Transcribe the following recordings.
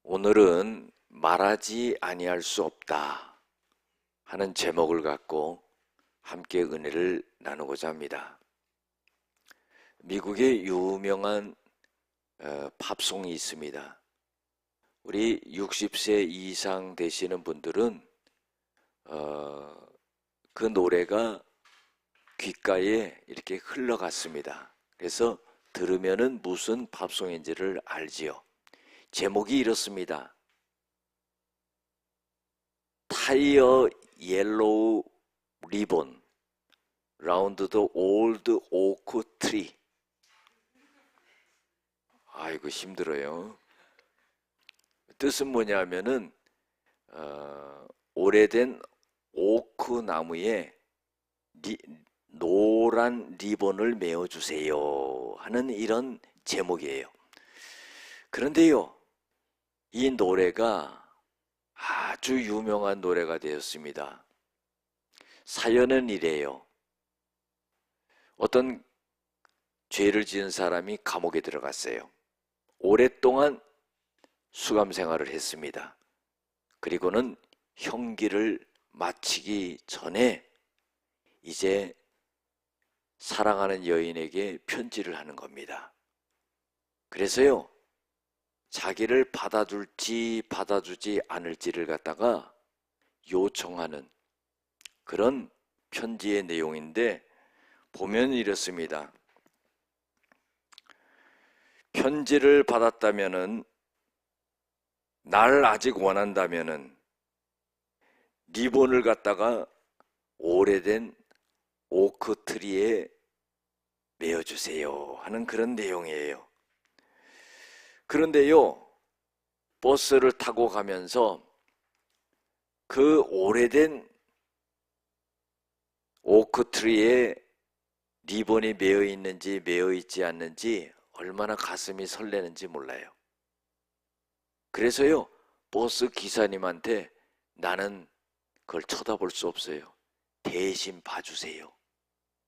오늘은 말하지 아니할 수 없다 하는 제목을 갖고 함께 은혜를 나누고자 합니다. 미국의 유명한 팝송이 있습니다. 우리 60세 이상 되시는 분들은 그 노래가 귓가에 이렇게 흘러갔습니다. 그래서 들으면은 무슨 팝송인지를 알지요. 제목이 이렇습니다. Tie a yellow ribbon round the old oak tree. 아이고 힘들어요. 뜻은 뭐냐면은 오래된 오크 나무에 노란 리본을 메어주세요 하는 이런 제목이에요. 그런데요, 이 노래가 아주 유명한 노래가 되었습니다. 사연은 이래요. 어떤 죄를 지은 사람이 감옥에 들어갔어요. 오랫동안 수감 생활을 했습니다. 그리고는 형기를 마치기 전에 이제 사랑하는 여인에게 편지를 하는 겁니다. 그래서요, 자기를 받아줄지 받아주지 않을지를 갖다가 요청하는 그런 편지의 내용인데 보면 이렇습니다. 편지를 받았다면은, 날 아직 원한다면은 리본을 갖다가 오래된 오크트리에 메어주세요 하는 그런 내용이에요. 그런데요, 버스를 타고 가면서 그 오래된 오크트리에 리본이 메어 있는지 메어 있지 않는지 얼마나 가슴이 설레는지 몰라요. 그래서요, 버스 기사님한테 나는 그걸 쳐다볼 수 없어요. 대신 봐주세요.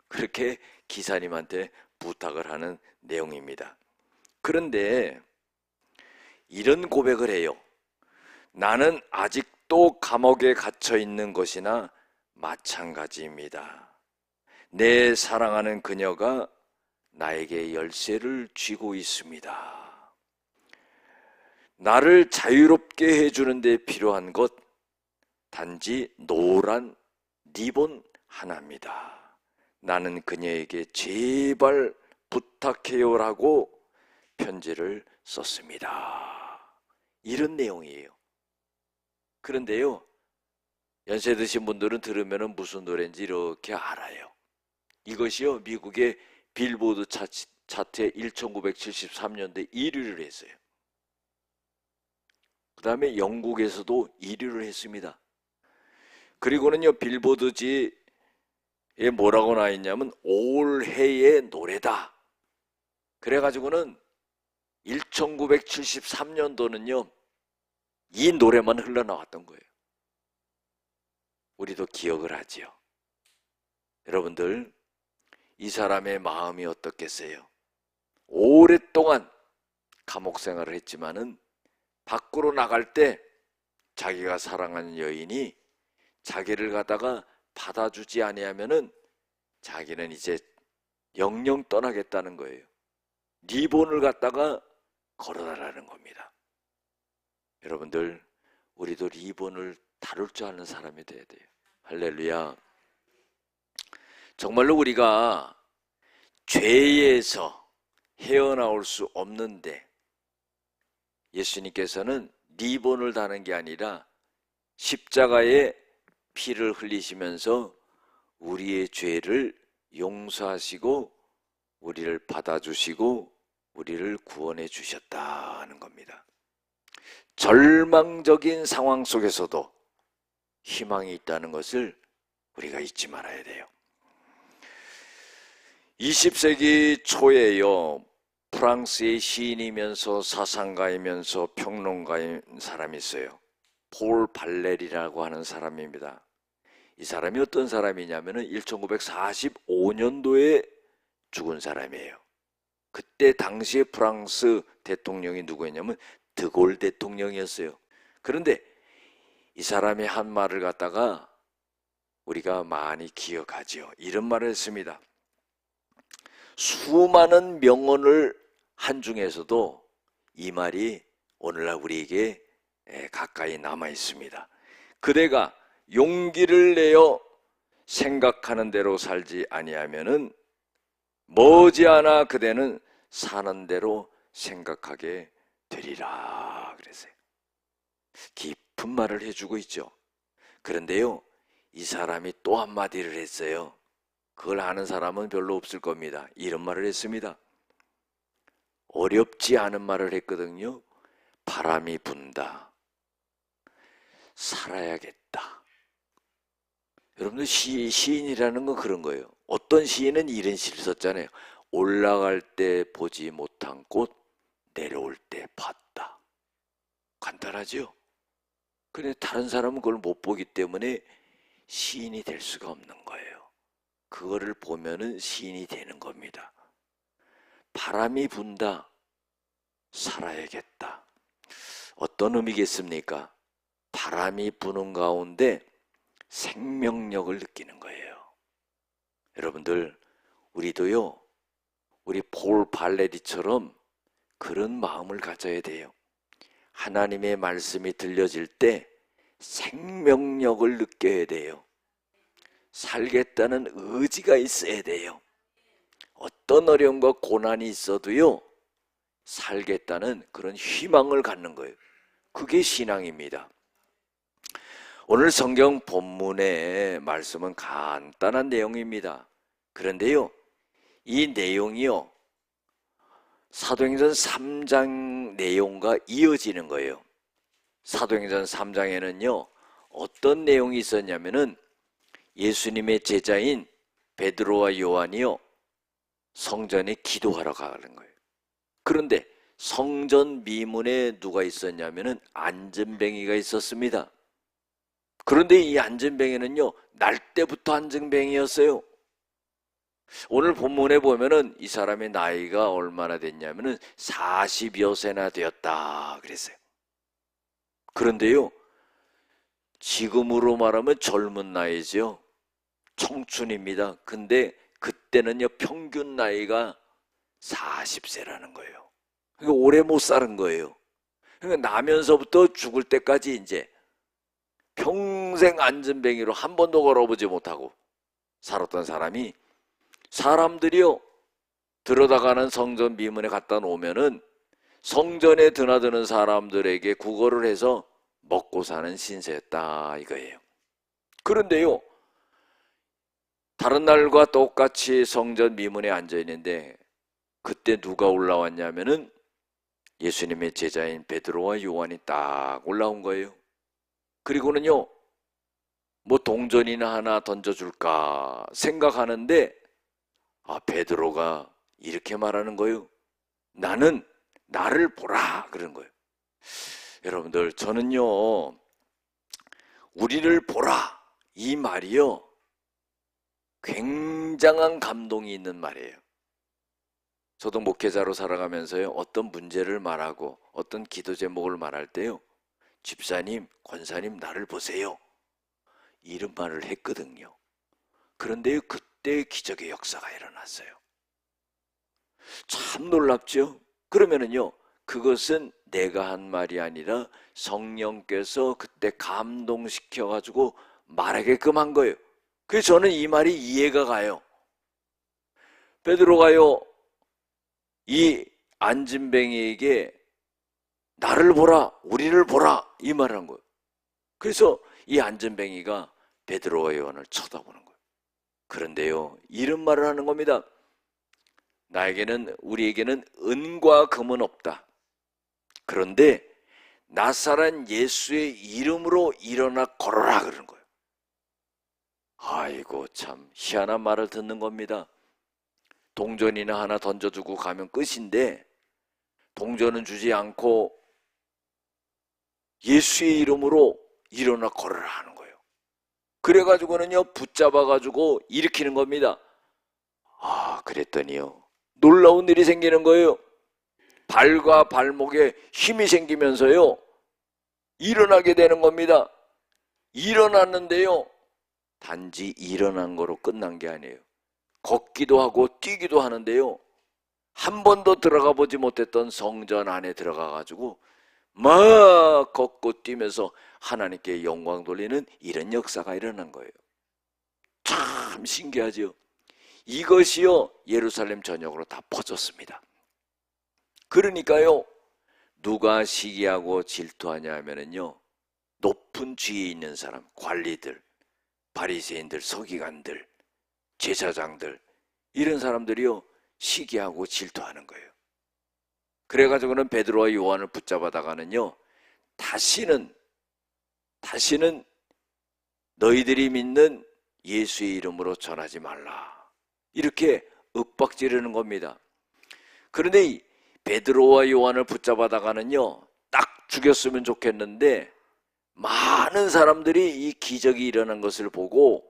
그렇게 기사님한테 부탁을 하는 내용입니다. 그런데 이런 고백을 해요. 나는 아직도 감옥에 갇혀 있는 것이나 마찬가지입니다. 내 사랑하는 그녀가 나에게 열쇠를 쥐고 있습니다. 나를 자유롭게 해주는 데 필요한 것 단지 노란 리본 하나입니다. 나는 그녀에게 제발 부탁해요라고 편지를 썼습니다. 이런 내용이에요. 그런데요, 연세 드신 분들은 들으면 무슨 노래인지 이렇게 알아요. 이것이요, 미국의 빌보드 차트에 1973년도에 1위를 했어요. 그 다음에 영국에서도 1위를 했습니다. 그리고는요, 빌보드지에 뭐라고 나와 있냐면 올해의 노래다. 그래가지고는 1973년도는요 이 노래만 흘러나왔던 거예요. 우리도 기억을 하지요. 여러분들, 이 사람의 마음이 어떻겠어요? 오랫동안 감옥 생활을 했지만은 밖으로 나갈 때 자기가 사랑하는 여인이 자기를 갖다가 받아주지 아니하면은 자기는 이제 영영 떠나겠다는 거예요. 리본을 갖다가 걸어달라는 겁니다. 여러분들, 우리도 리본을 다룰 줄 아는 사람이 돼야 돼요. 할렐루야. 정말로 우리가 죄에서 헤어나올 수 없는데 예수님께서는 리본을 다는 게 아니라 십자가에 피를 흘리시면서 우리의 죄를 용서하시고 우리를 받아주시고 우리를 구원해 주셨다는 겁니다. 절망적인 상황 속에서도 희망이 있다는 것을 우리가 잊지 말아야 돼요. 20세기 초에요, 프랑스의 시인이면서 사상가이면서 평론가인 사람이 있어요. 폴 발레리라고 하는 사람입니다. 이 사람이 어떤 사람이냐면 1945년도에 죽은 사람이에요. 그때 당시에 프랑스 대통령이 누구였냐면 드골 대통령이었어요. 그런데 이 사람이 한 말을 갖다가 우리가 많이 기억하죠. 이런 말을 했습니다. 수많은 명언을 한 중에서도 이 말이 오늘날 우리에게 가까이 남아 있습니다. 그대가 용기를 내어 생각하는 대로 살지 아니하면은 머지않아 그대는 사는 대로 생각하게 되리라 그랬어요. 깊은 말을 해주고 있죠. 그런데요, 이 사람이 또 한마디를 했어요. 그걸 아는 사람은 별로 없을 겁니다. 이런 말을 했습니다. 어렵지 않은 말을 했거든요. 바람이 분다. 살아야겠다. 여러분들 시인이라는 건 그런 거예요. 어떤 시인은 이런 시를 썼잖아요. 올라갈 때 보지 못한 꽃, 내려올 때 봤다. 간단하죠? 근데 다른 사람은 그걸 못 보기 때문에 시인이 될 수가 없는 거예요. 그거를 보면은 시인이 되는 겁니다. 바람이 분다. 살아야겠다. 어떤 의미겠습니까? 바람이 부는 가운데 생명력을 느끼는 거예요. 여러분들, 우리도요, 우리 폴 발레리처럼 그런 마음을 가져야 돼요. 하나님의 말씀이 들려질 때 생명력을 느껴야 돼요. 살겠다는 의지가 있어야 돼요. 어떤 어려움과 고난이 있어도요, 살겠다는 그런 희망을 갖는 거예요. 그게 신앙입니다. 오늘 성경 본문의 말씀은 간단한 내용입니다. 그런데요, 이 내용이요, 사도행전 3장 내용과 이어지는 거예요. 사도행전 3장에는요, 어떤 내용이 있었냐면은 예수님의 제자인 베드로와 요한이요, 성전에 기도하러 가는 거예요. 그런데 성전 미문에 누가 있었냐면은 안전뱅이가 있었습니다. 그런데 이 안전뱅이는요, 날 때부터 안전뱅이였어요. 오늘 본문에 보면은 이 사람의 나이가 얼마나 됐냐면은 40여 세나 되었다 그랬어요. 그런데요, 지금으로 말하면 젊은 나이죠. 청춘입니다. 근데 그때는요, 평균 나이가 40세라는 거예요. 그러니까 오래 못 사는 거예요. 그러니까 나면서부터 죽을 때까지 이제 평생 안전뱅이로 한 번도 걸어보지 못하고 살았던 사람이, 사람들이요, 들어다가는 성전 미문에 갖다 놓으면은 성전에 드나드는 사람들에게 구걸을 해서 먹고 사는 신세였다 이거예요. 그런데요, 다른 날과 똑같이 성전 미문에 앉아 있는데 그때 누가 올라왔냐면은 예수님의 제자인 베드로와 요한이 딱 올라온 거예요. 그리고는요, 뭐 동전이나 하나 던져줄까 생각하는데, 베드로가 이렇게 말하는 거예요. 나를 보라 그런 거예요. 여러분들, 저는요, 우리를 보라 이 말이요, 굉장한 감동이 있는 말이에요. 저도 목회자로 살아가면서요, 어떤 문제를 말하고 어떤 기도 제목을 말할 때요, 집사님, 권사님 나를 보세요, 이런 말을 했거든요. 그런데 그때 기적의 역사가 일어났어요. 참 놀랍죠? 그러면은요, 그것은 내가 한 말이 아니라 성령께서 그때 감동시켜가지고 말하게끔 한 거예요. 그래서 저는 이 말이 이해가 가요. 베드로가요, 이 안진뱅이에게 나를 보라, 우리를 보라 이 말을 한 거예요. 그래서 이 안진뱅이가 베드로와 요한을 쳐다보는 거예요. 그런데요, 이런 말을 하는 겁니다. 우리에게는 은과 금은 없다. 그런데 나사렛 예수의 이름으로 일어나 걸어라 그러는 거예요. 아이고, 참 희한한 말을 듣는 겁니다. 동전이나 하나 던져주고 가면 끝인데 동전은 주지 않고 예수의 이름으로 일어나 걸어라 하는 거예요. 그래가지고는요, 붙잡아가지고 일으키는 겁니다. 그랬더니요, 놀라운 일이 생기는 거예요. 발과 발목에 힘이 생기면서요, 일어나게 되는 겁니다. 일어났는데요, 단지 일어난 거로 끝난 게 아니에요. 걷기도 하고 뛰기도 하는데요, 한 번도 들어가 보지 못했던 성전 안에 들어가 가지고 막 걷고 뛰면서 하나님께 영광 돌리는 이런 역사가 일어난 거예요. 참 신기하죠. 이것이요, 예루살렘 전역으로 다 퍼졌습니다. 그러니까요, 누가 시기하고 질투하냐 하면은요, 높은 지위에 있는 사람, 관리들, 바리새인들, 서기관들, 제사장들, 이런 사람들이요, 시기하고 질투하는 거예요. 그래가지고는 베드로와 요한을 붙잡아다가는요, 다시는 너희들이 믿는 예수의 이름으로 전하지 말라, 이렇게 윽박지르는 겁니다. 그런데 이 베드로와 요한을 붙잡아다가는요, 딱 죽였으면 좋겠는데 많은 사람들이 이 기적이 일어난 것을 보고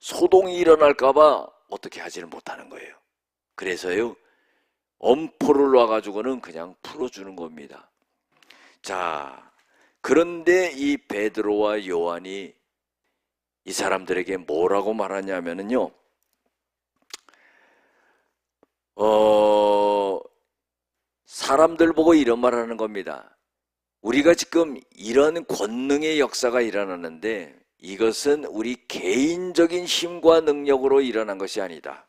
소동이 일어날까 봐 어떻게 하지를 못하는 거예요. 그래서요, 엄포를 놔가지고는 그냥 풀어주는 겁니다. 자, 그런데 이 베드로와 요한이 이 사람들에게 뭐라고 말하냐면요, 사람들 보고 이런 말 하는 겁니다. 우리가 지금 이런 권능의 역사가 일어나는데 이것은 우리 개인적인 힘과 능력으로 일어난 것이 아니다.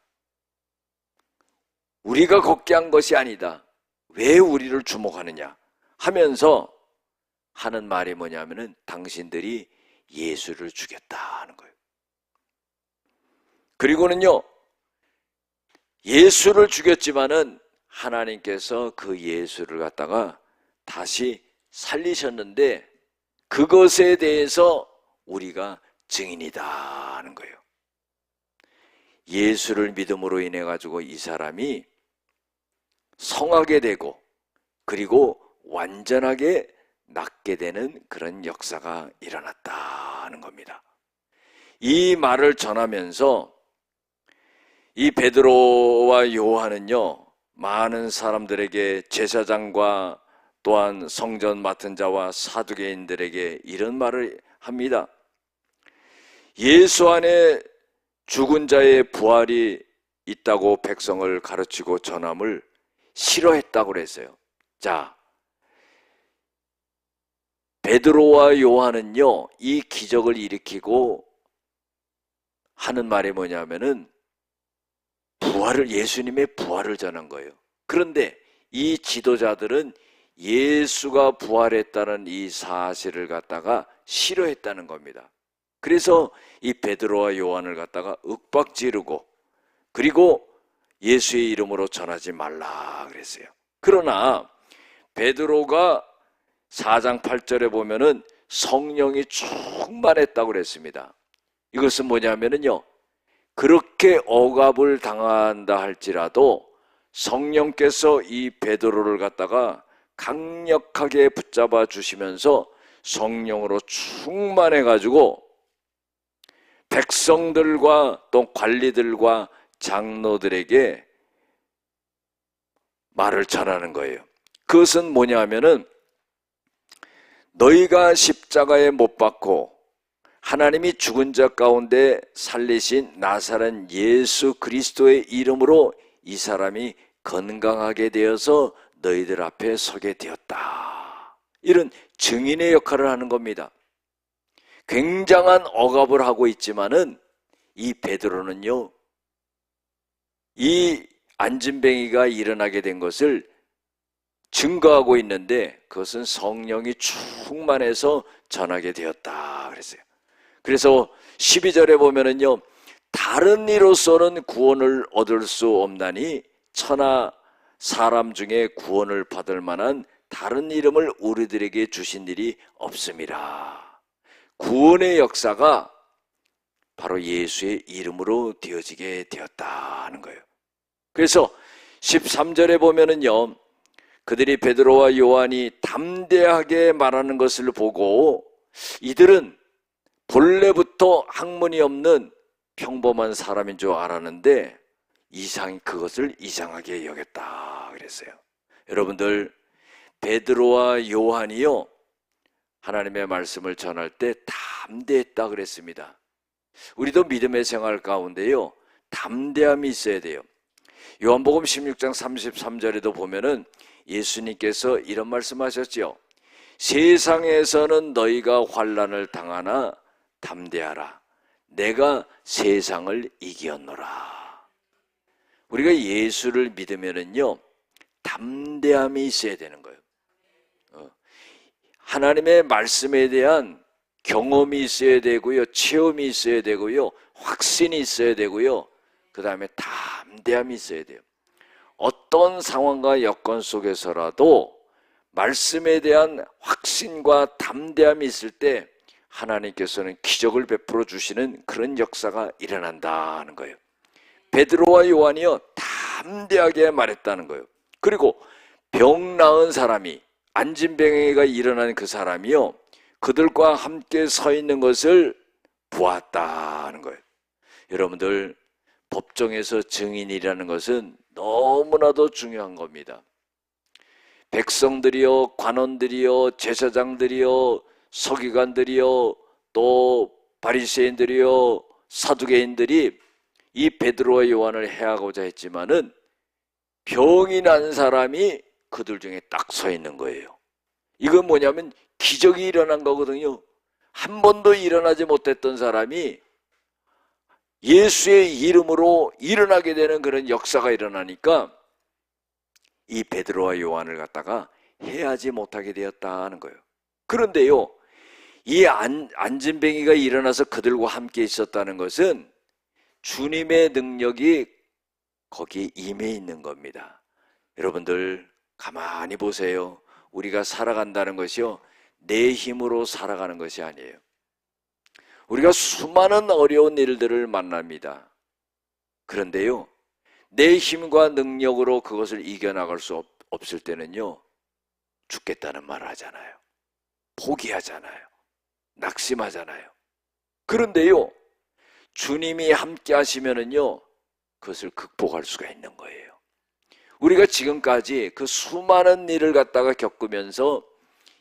우리가 걷게 한 것이 아니다. 왜 우리를 주목하느냐 하면서 하는 말이 뭐냐면은 당신들이 예수를 죽였다 하는 거예요. 그리고는요, 예수를 죽였지만은 하나님께서 그 예수를 갖다가 다시 살리셨는데 그것에 대해서 우리가 증인이다 하는 거예요. 예수를 믿음으로 인해 가지고 이 사람이 성하게 되고 그리고 완전하게 낫게 되는 그런 역사가 일어났다 하는 겁니다. 이 말을 전하면서 이 베드로와 요한은요, 많은 사람들에게, 제사장과 또한 성전 맡은 자와 사두개인들에게 이런 말을 합니다. 예수 안에 죽은 자의 부활이 있다고 백성을 가르치고 전함을 싫어했다고 그랬어요. 자, 베드로와 요한은요, 이 기적을 일으키고 하는 말이 뭐냐면은 예수님의 부활을 전한 거예요. 그런데 이 지도자들은 예수가 부활했다는 이 사실을 갖다가 싫어했다는 겁니다. 그래서 이 베드로와 요한을 갖다가 윽박지르고 그리고 예수의 이름으로 전하지 말라 그랬어요. 그러나 베드로가 4장 8절에 보면은 성령이 충만했다고 그랬습니다. 이것은 뭐냐면은요, 그렇게 억압을 당한다 할지라도 성령께서 이 베드로를 갖다가 강력하게 붙잡아 주시면서 성령으로 충만해 가지고 백성들과 또 관리들과 장로들에게 말을 전하는 거예요. 그것은 뭐냐 하면은 너희가 십자가에 못 박고 하나님이 죽은 자 가운데 살리신 나사렛 예수 그리스도의 이름으로 이 사람이 건강하게 되어서 너희들 앞에 서게 되었다. 이런 증인의 역할을 하는 겁니다. 굉장한 억압을 하고 있지만은 이 베드로는요, 이 안진뱅이가 일어나게 된 것을 증거하고 있는데 그것은 성령이 충만해서 전하게 되었다 그랬어요. 그래서 12절에 보면은요, 다른 이로서는 구원을 얻을 수 없나니 천하 사람 중에 구원을 받을 만한 다른 이름을 우리들에게 주신 일이 없음이라. 구원의 역사가 바로 예수의 이름으로 되어지게 되었다 하는 거예요. 그래서 13절에 보면은요, 그들이 베드로와 요한이 담대하게 말하는 것을 보고 이들은 본래부터 학문이 없는 평범한 사람인 줄 알았는데 그것을 이상하게 여겼다 그랬어요. 여러분들, 베드로와 요한이요, 하나님의 말씀을 전할 때 담대했다 그랬습니다. 우리도 믿음의 생활 가운데요, 담대함이 있어야 돼요. 요한복음 16장 33절에도 보면은 예수님께서 이런 말씀하셨죠. 세상에서는 너희가 환난을 당하나 담대하라. 내가 세상을 이겼노라. 우리가 예수를 믿으면은요, 담대함이 있어야 되는 거예요. 하나님의 말씀에 대한 경험이 있어야 되고요, 체험이 있어야 되고요, 확신이 있어야 되고요, 그 다음에 담대함이 있어야 돼요. 어떤 상황과 여건 속에서라도 말씀에 대한 확신과 담대함이 있을 때 하나님께서는 기적을 베풀어 주시는 그런 역사가 일어난다는 거예요. 베드로와 요한이요, 담대하게 말했다는 거예요. 그리고 병 나은 사람이, 안진병이가 일어난 그 사람이요, 그들과 함께 서 있는 것을 보았다는 거예요. 여러분들, 법정에서 증인이라는 것은 너무나도 중요한 겁니다. 백성들이요, 관원들이요, 제사장들이요, 서기관들이요, 또 바리새인들이요, 사두개인들이 이 베드로와 요한을 해하고자 했지만은 병이 난 사람이 그들 중에 딱 서 있는 거예요. 이건 뭐냐면 기적이 일어난 거거든요. 한 번도 일어나지 못했던 사람이 예수의 이름으로 일어나게 되는 그런 역사가 일어나니까 이 베드로와 요한을 갖다가 해하지 못하게 되었다는 거예요. 그런데요, 이 안진뱅이가 일어나서 그들과 함께 있었다는 것은 주님의 능력이 거기에 임해 있는 겁니다. 여러분들 가만히 보세요. 우리가 살아간다는 것이요, 내 힘으로 살아가는 것이 아니에요. 우리가 수많은 어려운 일들을 만납니다. 그런데요, 내 힘과 능력으로 그것을 이겨나갈 수 없을 때는요, 죽겠다는 말을 하잖아요. 포기하잖아요. 낙심하잖아요. 그런데요, 주님이 함께 하시면은요, 그것을 극복할 수가 있는 거예요. 우리가 지금까지 그 수많은 일을 갖다가 겪으면서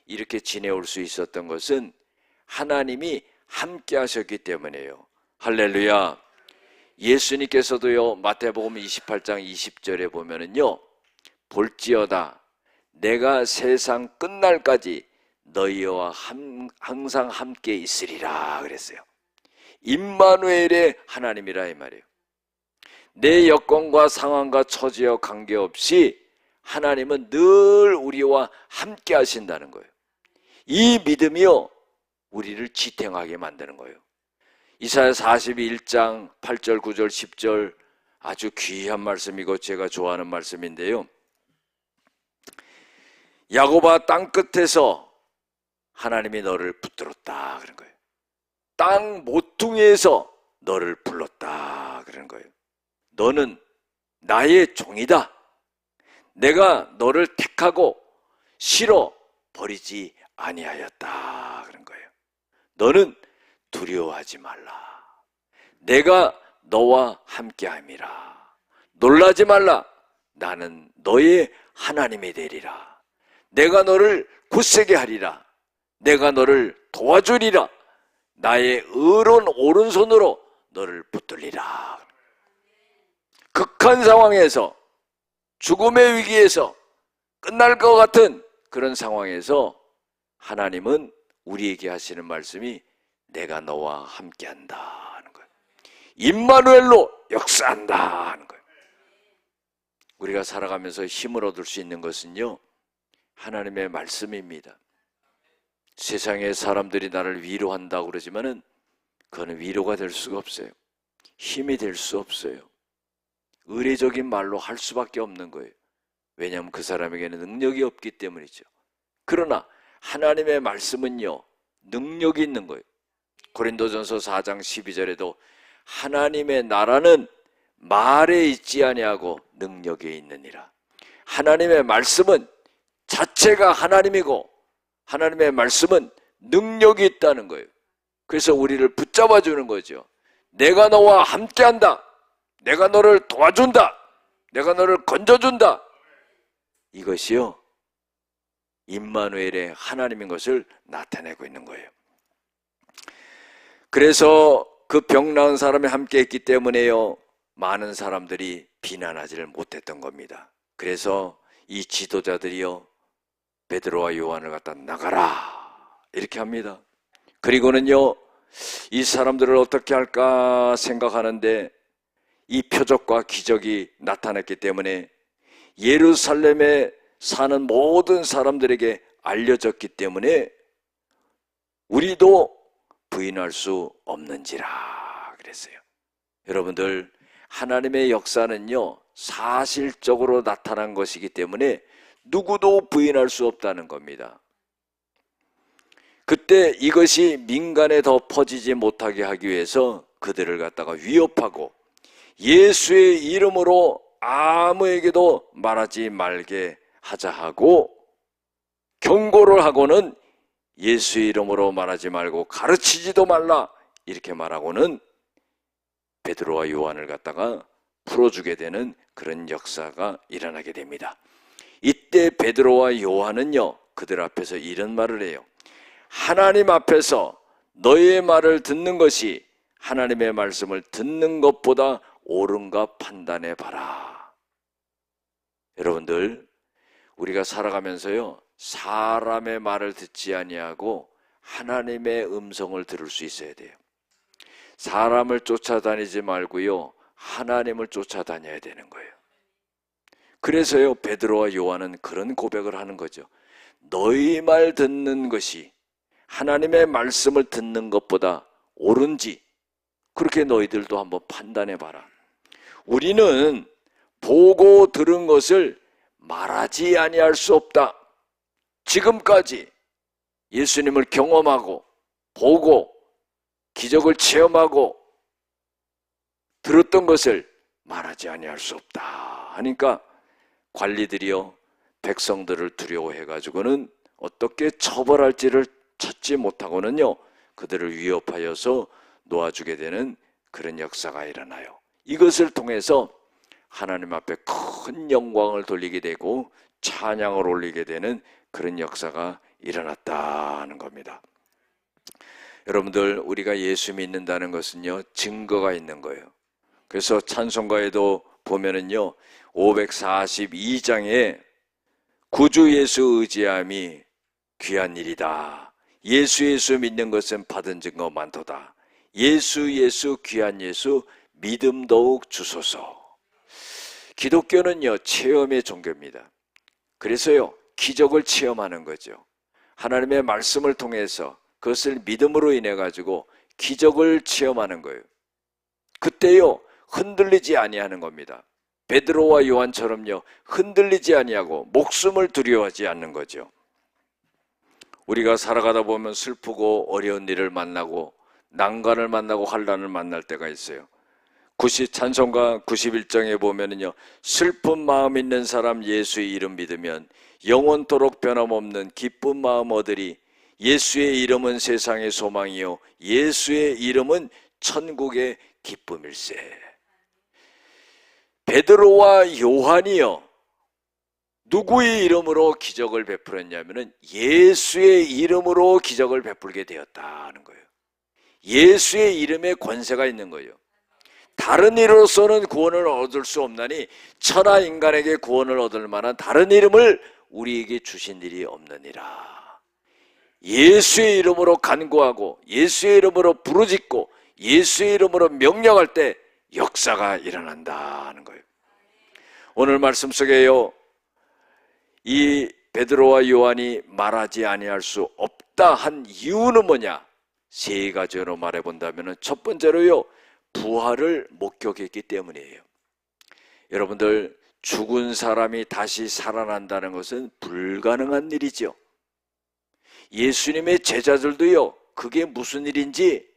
이렇게 지내올 수 있었던 것은 하나님이 함께 하셨기 때문이에요. 할렐루야. 예수님께서도요, 마태복음 28장 20절에 보면은요, 볼지어다 내가 세상 끝날까지 너희와 항상 함께 있으리라 그랬어요. 임마누엘의 하나님이라 이 말이에요. 내 여건과 상황과 처지와 관계없이 하나님은 늘 우리와 함께 하신다는 거예요. 이 믿음이요, 우리를 지탱하게 만드는 거예요. 이사야 41장 8절 9절 10절 아주 귀한 말씀이고 제가 좋아하는 말씀인데요, 야곱아 땅끝에서 하나님이 너를 붙들었다 그런 거예요. 땅 모퉁이에서 너를 불렀다 그런 거예요. 너는 나의 종이다. 내가 너를 택하고 실어 버리지 아니하였다 그런 거예요. 너는 두려워하지 말라. 내가 너와 함께함이라. 놀라지 말라. 나는 너의 하나님이 되리라. 내가 너를 굳세게 하리라. 내가 너를 도와주리라. 나의 의로운 오른손으로 너를 붙들리라. 극한 상황에서, 죽음의 위기에서, 끝날 것 같은 그런 상황에서 하나님은 우리에게 하시는 말씀이 내가 너와 함께한다 하는 거예요. 임마누엘로 역사한다 하는 거예요. 우리가 살아가면서 힘을 얻을 수 있는 것은요, 하나님의 말씀입니다. 세상의 사람들이 나를 위로한다고 그러지만은 그거는 위로가 될 수가 없어요. 힘이 될 수 없어요. 의례적인 말로 할 수밖에 없는 거예요. 왜냐하면 그 사람에게는 능력이 없기 때문이죠. 그러나 하나님의 말씀은요, 능력이 있는 거예요. 고린도전서 4장 12절에도 하나님의 나라는 말에 있지 아니하고 능력에 있느니라. 하나님의 말씀은 자체가 하나님이고 하나님의 말씀은 능력이 있다는 거예요. 그래서 우리를 붙잡아 주는 거죠. 내가 너와 함께한다. 내가 너를 도와준다. 내가 너를 건져준다. 이것이요, 임마누엘의 하나님인 것을 나타내고 있는 거예요. 그래서 그 병 나은 사람이 함께 했기 때문에요, 많은 사람들이 비난하지를 못했던 겁니다. 그래서 이 지도자들이요, 베드로와 요한을 갖다 나가라 이렇게 합니다. 그리고는요, 이 사람들을 어떻게 할까 생각하는데 이 표적과 기적이 나타났기 때문에 예루살렘에 사는 모든 사람들에게 알려졌기 때문에 우리도 부인할 수 없는지라 그랬어요. 여러분들, 하나님의 역사는요, 사실적으로 나타난 것이기 때문에 누구도 부인할 수 없다는 겁니다. 그때 이것이 민간에 더 퍼지지 못하게 하기 위해서 그들을 갖다가 위협하고 예수의 이름으로 아무에게도 말하지 말게 하자 하고 경고를 하고는 예수의 이름으로 말하지 말고 가르치지도 말라 이렇게 말하고는 베드로와 요한을 갖다가 풀어주게 되는 그런 역사가 일어나게 됩니다. 이때 베드로와 요한은요, 그들 앞에서 이런 말을 해요. 하나님 앞에서 너의 말을 듣는 것이 하나님의 말씀을 듣는 것보다 옳은가 판단해 봐라. 여러분들, 우리가 살아가면서요, 사람의 말을 듣지 아니하고 하나님의 음성을 들을 수 있어야 돼요. 사람을 쫓아다니지 말고요, 하나님을 쫓아다녀야 되는 거예요. 그래서요, 베드로와 요한은 그런 고백을 하는 거죠. 너희 말 듣는 것이 하나님의 말씀을 듣는 것보다 옳은지 그렇게 너희들도 한번 판단해 봐라. 우리는 보고 들은 것을 말하지 아니할 수 없다. 지금까지 예수님을 경험하고 보고 기적을 체험하고 들었던 것을 말하지 아니할 수 없다 하니까 관리들이요, 백성들을 두려워해가지고는 어떻게 처벌할지를 찾지 못하고는요, 그들을 위협하여서 놓아주게 되는 그런 역사가 일어나요. 이것을 통해서 하나님 앞에 큰 영광을 돌리게 되고 찬양을 올리게 되는 그런 역사가 일어났다는 겁니다. 여러분들, 우리가 예수 믿는다는 것은요, 증거가 있는 거예요. 그래서 찬송가에도 보면은요, 542장에 구주 예수 의지함이 귀한 일이다. 예수 믿는 것은 받은 증거 많도다. 예수 귀한 예수 믿음 더욱 주소서. 기독교는요, 체험의 종교입니다. 그래서요, 기적을 체험하는 거죠. 하나님의 말씀을 통해서 그것을 믿음으로 인해 가지고 기적을 체험하는 거예요. 그때요, 흔들리지 아니하는 겁니다. 베드로와 요한처럼요, 흔들리지 아니하고 목숨을 두려워하지 않는 거죠. 우리가 살아가다 보면 슬프고 어려운 일을 만나고 난관을 만나고 환난을 만날 때가 있어요. 찬송가 91장에 보면은요, 슬픈 마음 있는 사람 예수의 이름 믿으면 영원토록 변함없는 기쁜 마음 얻으리. 예수의 이름은 세상의 소망이요 예수의 이름은 천국의 기쁨일세. 베드로와 요한이요, 누구의 이름으로 기적을 베풀었냐면은 예수의 이름으로 기적을 베풀게 되었다는 거예요. 예수의 이름에 권세가 있는 거예요. 다른 이로서는 구원을 얻을 수 없나니 천하 인간에게 구원을 얻을 만한 다른 이름을 우리에게 주신 일이 없느니라. 예수의 이름으로 간구하고 예수의 이름으로 부르짖고 예수의 이름으로 명령할 때 역사가 일어난다는 거예요. 오늘 말씀 속에요, 이 베드로와 요한이 말하지 아니할 수 없다 한 이유는 뭐냐? 세 가지로 말해 본다면 첫 번째로요, 부활을 목격했기 때문이에요. 여러분들, 죽은 사람이 다시 살아난다는 것은 불가능한 일이죠. 예수님의 제자들도요, 그게 무슨 일인지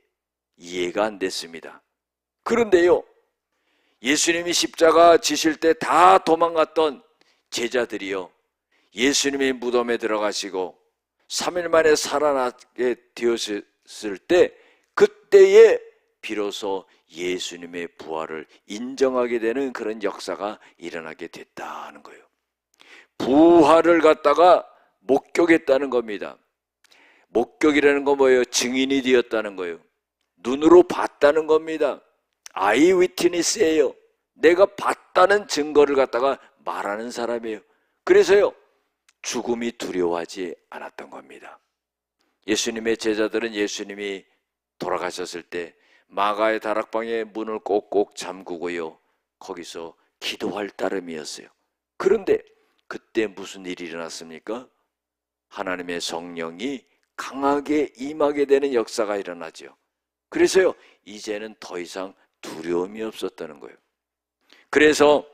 이해가 안 됐습니다. 그런데요, 예수님이 십자가 지실 때 다 도망갔던 제자들이요, 예수님의 무덤에 들어가시고 3일 만에 살아나게 되었을 때 그때에 비로소 예수님의 부활을 인정하게 되는 그런 역사가 일어나게 됐다는 거예요. 부활을 갖다가 목격했다는 겁니다. 목격이라는 건 뭐예요? 증인이 되었다는 거예요. 눈으로 봤다는 겁니다. 아이 위트니스예요. 내가 봤다는 증거를 갖다가 말하는 사람이에요. 그래서요, 죽음이 두려워하지 않았던 겁니다. 예수님의 제자들은 예수님이 돌아가셨을 때 마가의 다락방에 문을 꼭꼭 잠그고요, 거기서 기도할 따름이었어요. 그런데 그때 무슨 일이 일어났습니까? 하나님의 성령이 강하게 임하게 되는 역사가 일어나죠. 그래서요, 이제는 더 이상 두려움이 없었다는 거예요. 그래서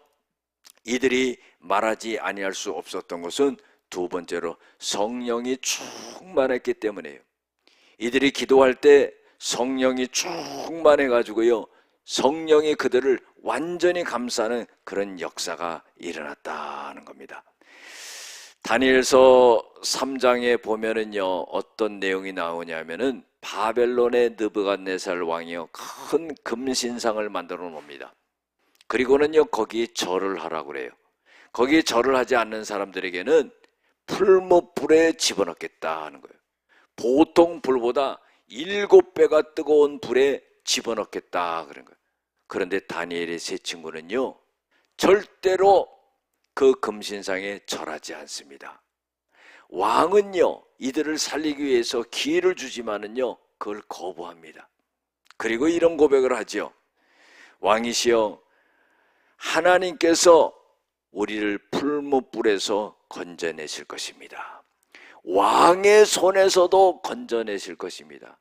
이들이 말하지 아니할 수 없었던 것은 두 번째로 성령이 충만했기 때문이에요. 이들이 기도할 때 성령이 충만해 가지고요, 성령이 그들을 완전히 감싸는 그런 역사가 일어났다는 겁니다. 다니엘서 3장에 보면은요, 어떤 내용이 나오냐면은 바벨론의 느부갓네살 왕이요, 큰 금신상을 만들어 놓습니다. 그리고는요, 거기에 절을 하라고 그래요. 거기에 절을 하지 않는 사람들에게는 풀무불에 집어넣겠다 하는 거예요. 보통 불보다 7배가 뜨거운 불에 집어넣겠다 그런 거예요. 그런데 다니엘의 세 친구는요, 절대로 그 금신상에 절하지 않습니다. 왕은요, 이들을 살리기 위해서 기회를 주지만은요, 그걸 거부합니다. 그리고 이런 고백을 하죠. 왕이시여, 하나님께서 우리를 풀무불에서 건져내실 것입니다. 왕의 손에서도 건져내실 것입니다.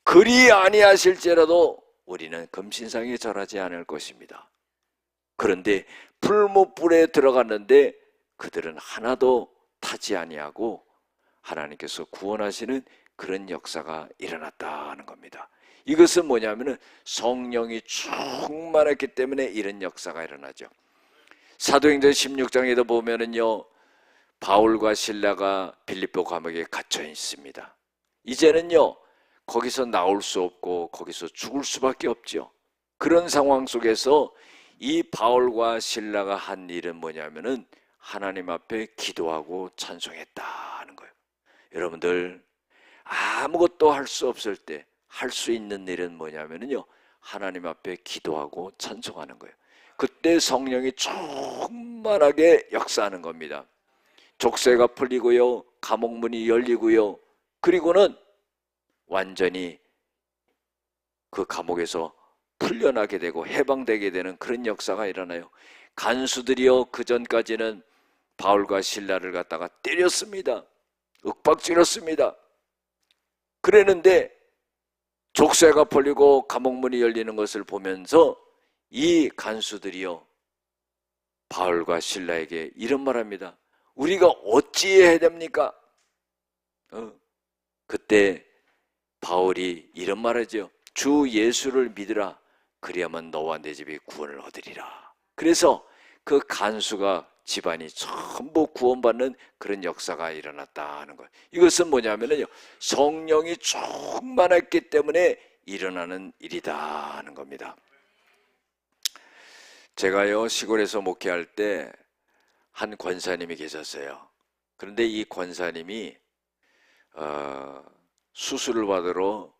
그리 아니하실지라도 우리는 금신상에 절하지 않을 것입니다. 그런데 풀무불에 들어갔는데 그들은 하나도 타지 아니하고 하나님께서 구원하시는 그런 역사가 일어났다는 겁니다. 이것은 뭐냐면은 성령이 충만했기 때문에 이런 역사가 일어나죠. 사도행전 16장에도 보면은요, 바울과 실라가 빌립보 감옥에 갇혀 있습니다. 이제는요, 거기서 나올 수 없고 거기서 죽을 수밖에 없죠. 그런 상황 속에서 이 바울과 실라가 한 일은 뭐냐면은 하나님 앞에 기도하고 찬송했다는 거예요. 여러분들, 아무것도 할 수 없을 때 할 수 있는 일은 뭐냐면요, 하나님 앞에 기도하고 찬송하는 거예요. 그때 성령이 충만하게 역사하는 겁니다. 족쇄가 풀리고요, 감옥문이 열리고요, 그리고는 완전히 그 감옥에서 풀려나게 되고 해방되게 되는 그런 역사가 일어나요. 간수들이요, 그 전까지는 바울과 실라를 갖다가 때렸습니다. 윽박질렀습니다. 그랬는데 족쇄가 풀리고 감옥문이 열리는 것을 보면서 이 간수들이요, 바울과 실라에게 이런 말합니다. 우리가 어찌해야 됩니까? 그때 바울이 이런 말하죠. 주 예수를 믿으라. 그리하면 너와 내 집이 구원을 얻으리라. 그래서 그 간수가 집안이 전부 구원받는 그런 역사가 일어났다는 거예요. 이것은 뭐냐면요, 성령이 충만했기 때문에 일어나는 일이다 하는 겁니다. 제가요, 시골에서 목회할 때 한 권사님이 계셨어요. 그런데 이 권사님이 수술을 받으러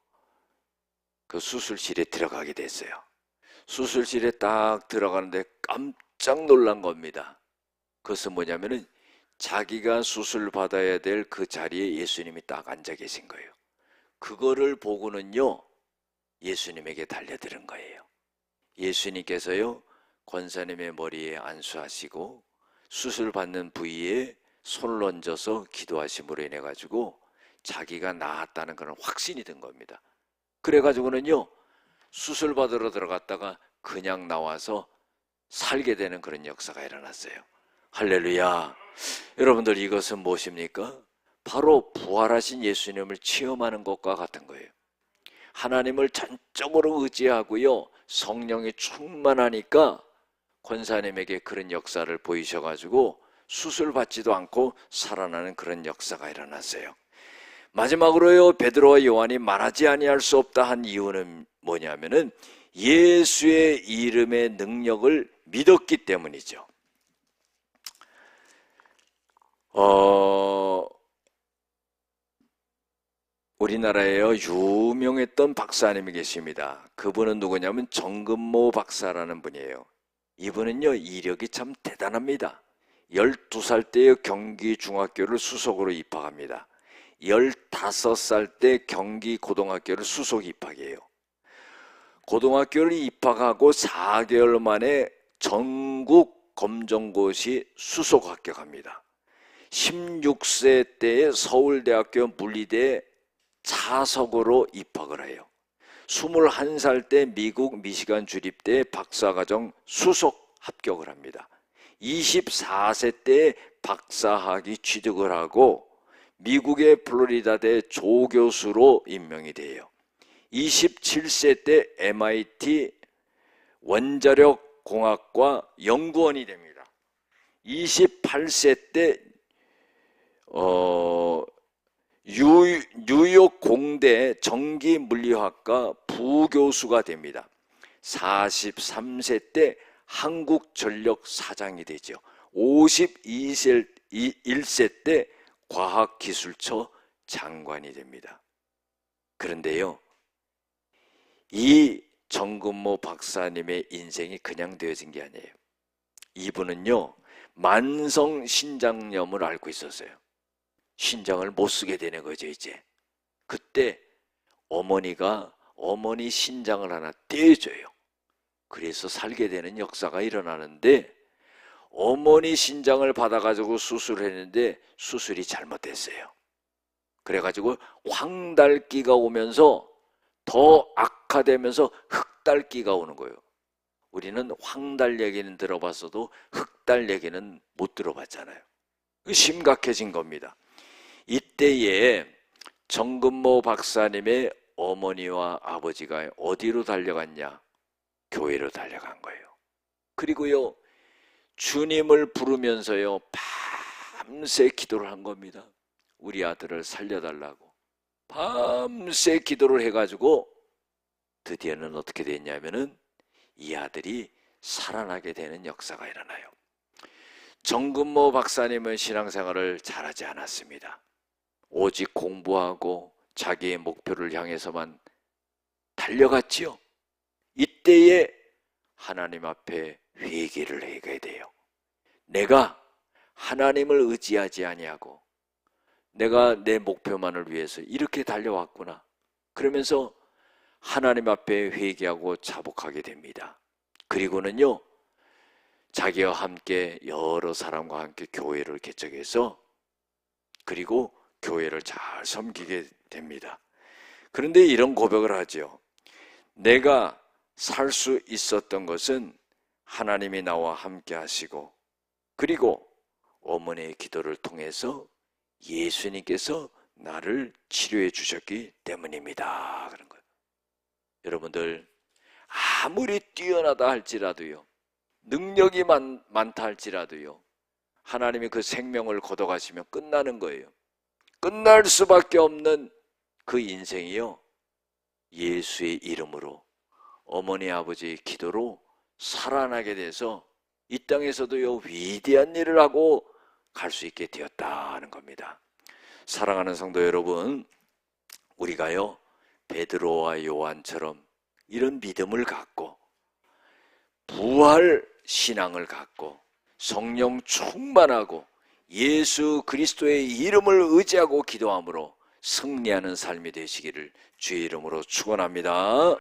그 수술실에 들어가게 됐어요. 수술실에 딱 들어가는데 깜짝 놀란 겁니다. 그것은 뭐냐면은 자기가 수술 받아야 될 그 자리에 예수님이 딱 앉아 계신 거예요. 그거를 보고는요, 예수님에게 달려드는 거예요. 예수님께서요, 권사님의 머리에 안수하시고 수술 받는 부위에 손을 얹어서 기도하심으로 인해 가지고 자기가 나았다는 그런 확신이 든 겁니다. 그래 가지고는요, 수술 받으러 들어갔다가 그냥 나와서 살게 되는 그런 역사가 일어났어요. 할렐루야. 여러분들, 이것은 무엇입니까? 바로 부활하신 예수님을 체험하는 것과 같은 거예요. 하나님을 전적으로 의지하고요, 성령이 충만하니까 권사님에게 그런 역사를 보이셔가지고 수술 받지도 않고 살아나는 그런 역사가 일어났어요. 마지막으로요, 베드로와 요한이 말하지 아니할 수 없다 한 이유는 뭐냐면은 예수의 이름의 능력을 믿었기 때문이죠. 우리나라에요 유명했던 박사님이 계십니다. 그분은 누구냐면 정근모 박사라는 분이에요. 이분은요 이력이 참 대단합니다. 12살 때에 경기중학교를 수석으로 입학합니다. 15살 때 경기고등학교를 수석 입학해요. 고등학교를 입학하고 4개월 만에 전국 검정고시 수석 합격합니다. 16세 때에 서울대학교 물리대에 차석으로 입학을 해요. 21살 때 미국 미시간 주립대 박사과정 수석 합격을 합니다. 24세 때 박사학위 취득을 하고 미국의 플로리다대 조교수로 임명이 돼요. 27세 때 MIT 원자력 공학과 연구원이 됩니다. 28세 때 뉴욕 공대 전기물리학과 부교수가 됩니다. 43세 때 한국전력 사장이 되죠. 51세 때 과학기술처 장관이 됩니다. 그런데요, 이 정근모 박사님의 인생이 그냥 되어진 게 아니에요. 이분은요, 만성 신장염을 앓고 있었어요. 신장을 못 쓰게 되는 거죠, 이제. 그때 어머니가 어머니 신장을 하나 떼줘요. 그래서 살게 되는 역사가 일어나는데, 어머니 신장을 받아가지고 수술을 했는데 수술이 잘못됐어요. 그래가지고 황달기가 오면서 더 악화되면서 흑달기가 오는 거예요. 우리는 황달 얘기는 들어봤어도 흑달 얘기는 못 들어봤잖아요. 심각해진 겁니다. 이때에 정근모 박사님의 어머니와 아버지가 어디로 달려갔냐? 교회로 달려간 거예요. 그리고요, 주님을 부르면서요, 밤새 기도를 한 겁니다. 우리 아들을 살려달라고. 밤새 기도를 해가지고 드디어는 어떻게 됐냐면은 이 아들이 살아나게 되는 역사가 일어나요. 정근모 박사님은 신앙생활을 잘하지 않았습니다. 오직 공부하고 자기의 목표를 향해서만 달려갔지요. 이때에 하나님 앞에 회개를 하게 돼요. 내가 하나님을 의지하지 아니하고 내가 내 목표만을 위해서 이렇게 달려왔구나. 그러면서 하나님 앞에 회개하고 자복하게 됩니다. 그리고는요, 자기와 함께 여러 사람과 함께 교회를 개척해서 그리고 교회를 잘 섬기게 됩니다. 그런데 이런 고백을 하죠. 내가 살 수 있었던 것은 하나님이 나와 함께 하시고 그리고 어머니의 기도를 통해서 예수님께서 나를 치료해 주셨기 때문입니다. 그런 거예요. 여러분들 아무리 뛰어나다 할지라도요, 능력이 많다 할지라도요, 하나님이 그 생명을 걷어가시면 끝나는 거예요. 끝날 수밖에 없는 그 인생이요, 예수의 이름으로 어머니 아버지의 기도로 살아나게 돼서 이 땅에서도요 위대한 일을 하고 갈 수 있게 되었다는 겁니다. 사랑하는 성도 여러분, 우리가요 베드로와 요한처럼 이런 믿음을 갖고 부활 신앙을 갖고 성령 충만하고 예수 그리스도의 이름을 의지하고 기도함으로 승리하는 삶이 되시기를 주의 이름으로 축원합니다.